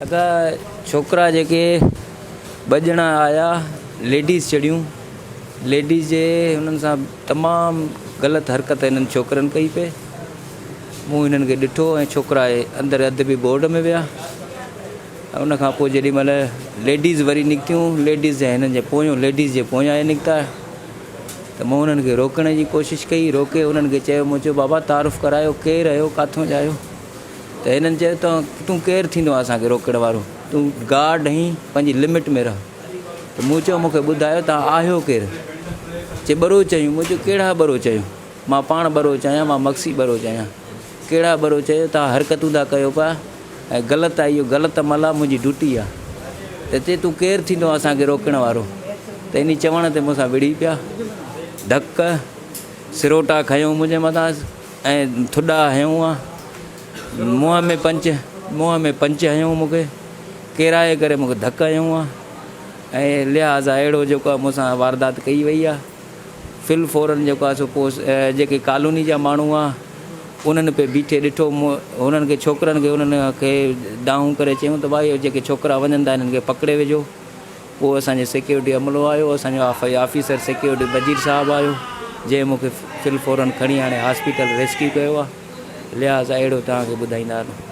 अदा छोकरा जेके ॿ ॼणा आया लेडीज़ चढ़ियूं लेडीज़ जे हुननि सां तमामु ग़लति हरकत हिननि छोकिरनि कई पे मूं हिननि खे ॾिठो ऐं छोकिरा अंदरि अदबी बोर्ड में विया। उन खां पोइ जेॾी महिल लेडीज़ वरी निकितियूं लेडीज़ जे हिननि जे पोयां लेडीज़ जे पोयां निकिता त मूं हुननि खे रोकण जी कोशिशि कई। रोके उन्हनि खे चयो, मूं चयो बाबा तारुफ़ करायो, केरु आहियो, काथों जा आहियो? त हिननि चयो त तूं केरु थींदो असांखे रोकण वारो, तूं गार्ड आहीं, पंहिंजी लिमिट में रह। त मूं चयो मूंखे ॿुधायो तव्हां आहियो केरु? चए बरोच आहियूं। मूं चयो कहिड़ा बरोच आहियूं? मां पाण बरोच आहियां, मां मक्सी बरोच आहियां। कहिड़ा बरोच आहियो? तव्हां हरकतूं था कयो पिया ऐं ग़लति आहे, इहो ग़लति अमल आहे, मुंहिंजी ड्यूटी आहे। त चए तूं केरु थींदो असांखे रोकण वारो? त इन चवण ते मूंसां विड़ी पिया। धक सिरोटा खयूं मुंहिंजे मथां ऐं थुॾा हयूं आहे, मुंहं में पंच हयूं, मूंखे किराए करे मूंखे धक हयूं आहे ऐं लिहाज़ा अहिड़ो जेको आहे मूंसां वारदात कई वई आहे। फिल फौरन जेको आहे सो पोइ जेके कॉलोनी जा माण्हू आहे उन्हनि पे बीठे ॾिठो। हुननि खे छोकिरनि खे उन्हनि खे डाऊं करे चयूं त भाई जेके छोकिरा वञनि था हिननि खे पकिड़े विझो। पोइ असांजे सिक्योरिटी अमलो आयो, असांजो ऑफिसर सिक्योरिटी वज़ीर साहबु आयो, जंहिं मूंखे फिल फौरन खणी हाणे हॉस्पिटल रेस्क्यू कयो आहे। लिहाज़ा अहिड़ो तव्हांखे ॿुधाईंदा हलूं।